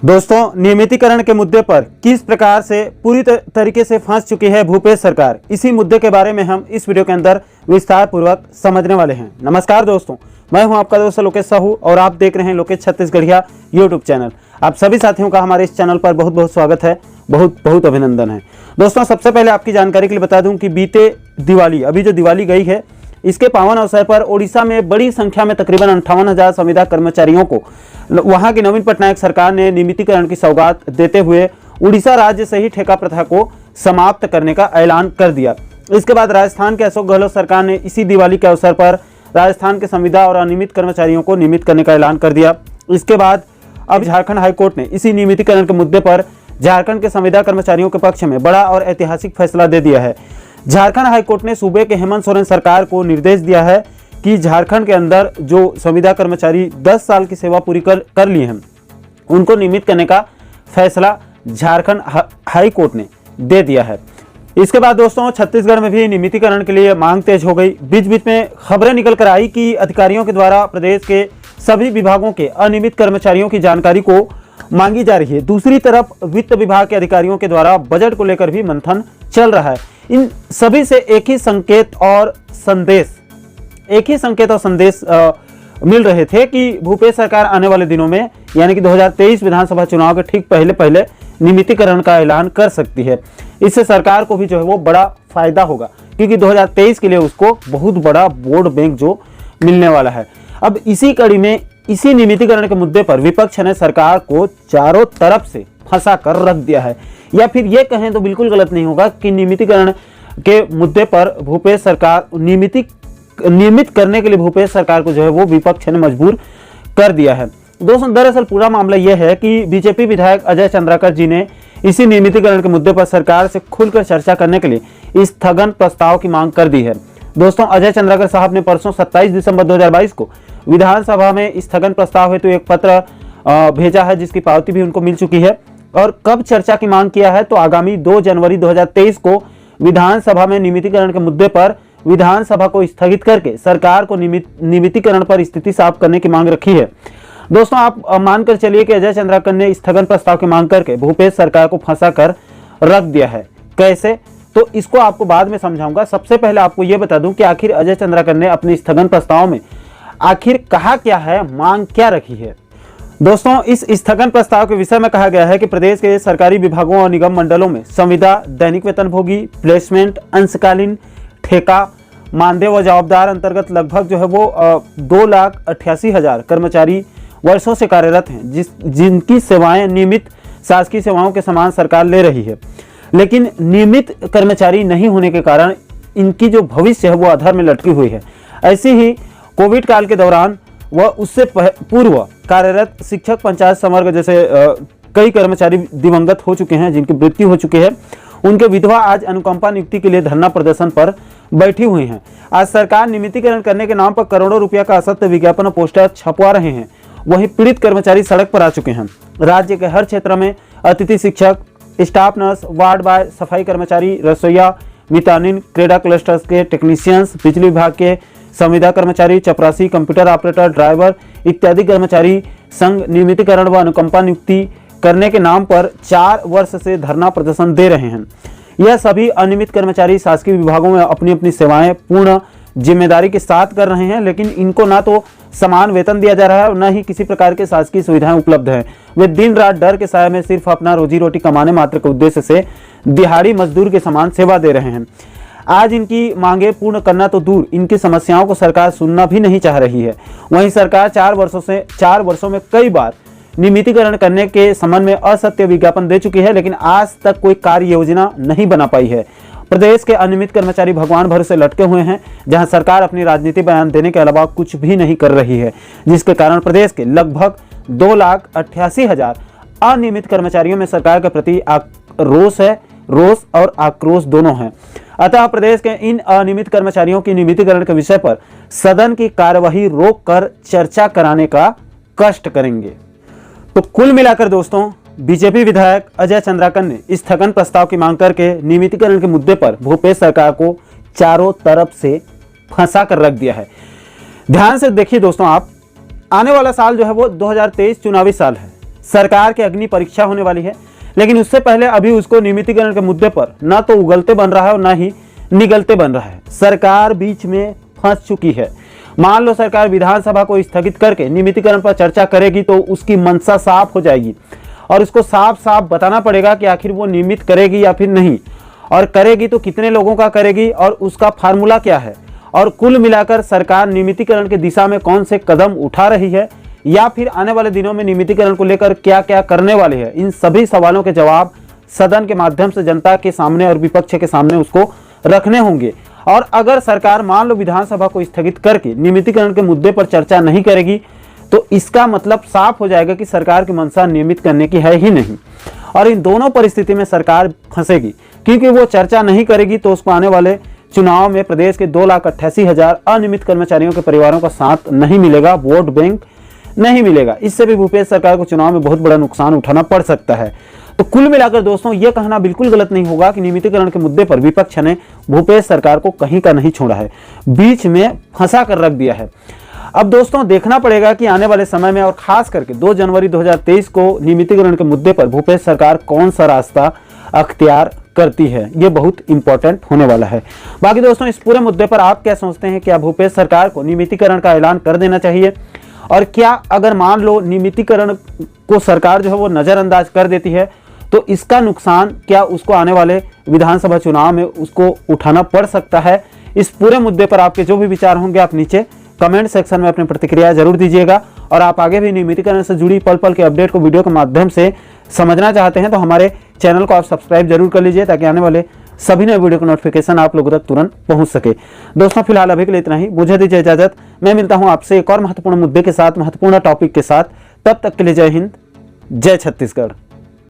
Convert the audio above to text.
दोस्तों, नियमितीकरण के मुद्दे पर किस प्रकार से पूरी तरीके से फंस चुकी है भूपेश सरकार, इसी मुद्दे के बारे में हम इस वीडियो के अंदर विस्तार पूर्वक समझने वाले हैं। नमस्कार दोस्तों, मैं हूं आपका दोस्त लोकेश साहू और आप देख रहे हैं लोकेश छत्तीसगढ़िया यूट्यूब चैनल। आप सभी साथियों का हमारे इस चैनल पर बहुत बहुत स्वागत है, बहुत बहुत अभिनंदन है। दोस्तों, सबसे पहले आपकी जानकारी के लिए बता दूं कि बीते दिवाली, अभी जो दिवाली गई है, इसके पावन अवसर पर ओडिशा में बड़ी संख्या में तकरीबन 58,000 संविदा कर्मचारियों को वहां की नवीन पटनायक सरकार ने नियमितीकरण की सौगात देते हुए उड़ीसा राज्य से ही ठेका प्रथा को समाप्त करने का ऐलान कर दिया। इसके बाद राजस्थान के अशोक गहलोत सरकार ने इसी दिवाली के अवसर पर राजस्थान के संविदा और अनियमित कर्मचारियों को नियमित करने का ऐलान कर दिया। इसके बाद अब झारखंड हाईकोर्ट ने इसी नियमितीकरण के मुद्दे पर झारखंड के संविदा कर्मचारियों के पक्ष में बड़ा और ऐतिहासिक फैसला दे दिया है। झारखंड हाईकोर्ट ने सूबे के हेमंत सोरेन सरकार को निर्देश दिया है कि झारखंड के अंदर जो संविदा कर्मचारी 10 साल की सेवा पूरी कर लिए हैं, उनको नियमित करने का फैसला झारखंड हाई कोर्ट ने दे दिया है। इसके बाद दोस्तों, छत्तीसगढ़ में भी नियमितीकरण के लिए मांग तेज हो गई। बीच बीच में खबरें निकल कर आई कि अधिकारियों के द्वारा प्रदेश के सभी विभागों के अनियमित कर्मचारियों की जानकारी को मांगी जा रही है। दूसरी तरफ वित्त विभाग के अधिकारियों के द्वारा बजट को लेकर भी मंथन चल रहा है। इन सभी से एक ही संकेत और संदेश मिल रहे थे कि भूपेश सरकार आने वाले दिनों में यानी कि 2023 विधानसभा चुनाव के ठीक पहले नियमितीकरण का ऐलान कर सकती है। इससे सरकार को भी जो है वो बड़ा फायदा होगा, क्योंकि 2023 के लिए उसको बहुत बड़ा वोट बैंक जो मिलने वाला है। अब इसी कड़ी में इसी नियमितीकरण के मुद्दे पर विपक्ष ने सरकार को चारों तरफ से फंसा कर रख दिया है, या फिर ये कहें तो बिल्कुल गलत नहीं होगा कि नियमितीकरण के मुद्दे पर भूपेश सरकार नियमित करने के लिए भूपेश सरकार को जो है वो विपक्ष ने मजबूर कर दिया है। दोस्तों, दरअसल पूरा मामला यह है कि बीजेपी विधायक अजय चंद्राकर जी ने इसी नियमितीकरण के मुद्दे पर सरकार से खुलकर चर्चा करने के लिए स्थगन प्रस्ताव की मांग कर दी है। दोस्तों, अजय चंद्राकर साहब ने परसों 27 दिसंबर 2022 को विधानसभा में स्थगन प्रस्ताव हेतु एक पत्र भेजा है, जिसकी पावती भी उनको मिल चुकी है। और कब चर्चा की मांग किया है तो आगामी 2 जनवरी 2023 को विधानसभा में नियमितीकरण के मुद्दे पर विधानसभा को स्थगित करके सरकार को नियमितीकरण पर स्थिति साफ करने की मांग रखी है। दोस्तों, आप मानकर चलिए कि अजय चंद्राकर ने स्थगन प्रस्ताव की मांग करके भूपेश सरकार को फंसा कर रख दिया है। कैसे, तो इसको आपको बाद में समझाऊंगा। सबसे पहले आपको यह बता दूं कि आखिर अजय चंद्राकर ने अपने स्थगन प्रस्ताव में आखिर कहा क्या है, मांग क्या रखी है। दोस्तों, इस स्थगन प्रस्ताव के विषय में कहा गया है कि प्रदेश के सरकारी विभागों और निगम मंडलों में संविदा, दैनिक वेतनभोगी, प्लेसमेंट, अंशकालीन, ठेका, मानदेय व जवाबदार अंतर्गत लगभग जो है वो 2,88,000 कर्मचारी वर्षों से कार्यरत हैं, जिनकी सेवाएं नियमित शासकीय सेवाओं के समान सरकार ले रही है। लेकिन नियमित कर्मचारी नहीं होने के कारण इनकी जो भविष्य है वो अधर में लटकी हुई है। ऐसे ही कोविड काल के दौरान व उससे पूर्व कार्यरत शिक्षक, पंचायत समर्ग जैसे कई कर्मचारी दिवंगत हो चुके हैं, जिनकी मृत्यु हो चुकी है। उनके विधवा आज अनुकंपा नियुक्ति के लिए धरना प्रदर्शन पर बैठी हुई हैं। आज सरकार नियमितीकरण करने के नाम पर करोड़ों रुपया का असत्य विज्ञापन और पोस्टर छपवा रहे हैं। वहीं पीड़ित कर्मचारी सड़क पर आ चुके हैं। राज्य के हर क्षेत्र में अतिथि शिक्षक, स्टाफ नर्स, वार्ड बॉय, सफाई कर्मचारी, रसोईया, मितानिन, क्रीड़ा क्लस्टर्स के टेक्नीशियंस, बिजली विभाग के संविदा कर्मचारी, चपरासी, कंप्यूटर ऑपरेटर, ड्राइवर इत्यादि कर्मचारी संघ नियमितीकरण व अनुकंपा नियुक्ति करने के नाम पर 4 वर्ष से धरना प्रदर्शन दे रहे हैं। यह सभी अनियमित कर्मचारी शासकीय विभागों में अपनी अपनी सेवाएं पूर्ण जिम्मेदारी के साथ कर रहे हैं, लेकिन इनको ना तो समान वेतन दिया जा रहा है और न ही किसी प्रकार के शासकीय सुविधाएं उपलब्ध हैं। वे दिन रात डर के साए में सिर्फ अपना रोजी रोटी कमाने मात्र के उद्देश्य से दिहाड़ी मजदूर के समान सेवा दे रहे हैं। आज इनकी मांगे पूर्ण करना तो दूर, इनकी समस्याओं को सरकार सुनना भी नहीं चाह रही है। वहीं सरकार 4 वर्षों में कई बार नियमितीकरण करने के संबंध में असत्य विज्ञापन दे चुकी है, लेकिन आज तक कोई कार्य योजना नहीं बना पाई है। प्रदेश के अनियमित कर्मचारी भगवान भरोसे लटके हुए हैं, जहां सरकार अपनी राजनीति बयान देने के अलावा कुछ भी नहीं कर रही है, जिसके कारण प्रदेश के लगभग 2,88,000 अनियमित कर्मचारियों में सरकार के प्रति रोष और आक्रोश दोनों है। अतः प्रदेश के इन अनियमित कर्मचारियों की नियमितीकरण के विषय पर सदन की कार्यवाही रोककर चर्चा कराने का कष्ट करेंगे। तो कुल मिलाकर दोस्तों, बीजेपी विधायक अजय चंद्राकर ने स्थगन प्रस्ताव की मांग करके नियमितीकरण के मुद्दे पर भूपेश सरकार को चारों तरफ से फंसा कर रख दिया है। ध्यान से देखिए दोस्तों, आप आने वाला साल जो है वो 2023 चुनावी साल है। सरकार की अग्नि परीक्षा होने वाली है। लेकिन उससे पहले अभी उसको नियमितीकरण के मुद्दे पर ना तो उगलते बन रहा है और ना ही निगलते बन रहा है। सरकार बीच में फंस चुकी है। मान लो सरकार विधानसभा को स्थगित करके नियमितीकरण पर चर्चा करेगी तो उसकी मंशा साफ हो जाएगी और उसको साफ साफ बताना पड़ेगा कि आखिर वो नियमित करेगी या फिर नहीं, और करेगी तो कितने लोगों का करेगी और उसका फार्मूला क्या है, और कुल मिलाकर सरकार नियमितीकरण की दिशा में कौन से कदम उठा रही है या फिर आने वाले दिनों में नियमितीकरण को लेकर क्या क्या करने वाली है। इन सभी सवालों के जवाब सदन के माध्यम से जनता के सामने और विपक्ष के सामने उसको रखने होंगे। और अगर सरकार मान लो विधानसभा को स्थगित करके नियमितीकरण के मुद्दे पर चर्चा नहीं करेगी तो इसका मतलब साफ हो जाएगा कि सरकार की मंशा नियमित करने की है ही नहीं। और इन दोनों परिस्थिति में सरकार फंसेगी, क्योंकि वो चर्चा नहीं करेगी तो उसको आने वाले चुनाव में प्रदेश के 2,88,000 अनियमित कर्मचारियों के परिवारों का साथ नहीं मिलेगा, वोट बैंक नहीं मिलेगा। इससे भी भूपेश सरकार को चुनाव में बहुत बड़ा नुकसान उठाना पड़ सकता है। तो कुल मिलाकर दोस्तों ये कहना बिल्कुल गलत नहीं होगा कि नियमितीकरण के मुद्दे पर विपक्ष ने भूपेश सरकार को कहीं का नहीं छोड़ा है, बीच में फंसा कर रख दिया है। अब दोस्तों देखना पड़ेगा कि आने वाले समय में और खास करके 2 जनवरी 2023 को नियमितीकरण के मुद्दे पर भूपेश सरकार कौन सा रास्ता अख्तियार करती है। ये बहुत इंपॉर्टेंट होने वाला है। बाकी दोस्तों इस पूरे मुद्दे पर आप क्या सोचते हैं? क्या भूपेश सरकार को नियमितीकरण का ऐलान कर देना चाहिए? और क्या अगर मान लो नियमितीकरण को सरकार जो है वो नज़रअंदाज कर देती है तो इसका नुकसान क्या उसको आने वाले विधानसभा चुनाव में उसको उठाना पड़ सकता है? इस पूरे मुद्दे पर आपके जो भी विचार होंगे आप नीचे कमेंट सेक्शन में अपनी प्रतिक्रिया जरूर दीजिएगा। और आप आगे भी नियमितीकरण से जुड़ी पल पल के अपडेट को वीडियो के माध्यम से समझना चाहते हैं तो हमारे चैनल को आप सब्सक्राइब जरूर कर लीजिए, ताकि आने वाले सभी नए वीडियो का नोटिफिकेशन आप लोगों तक तुरंत पहुंच सके। दोस्तों फिलहाल अभी के लिए इतना ही, मुझे दीजिए इजाजत। मैं मिलता हूं आपसे एक और महत्वपूर्ण मुद्दे के साथ, महत्वपूर्ण टॉपिक के साथ। तब तक के लिए जय हिंद, जय छत्तीसगढ़।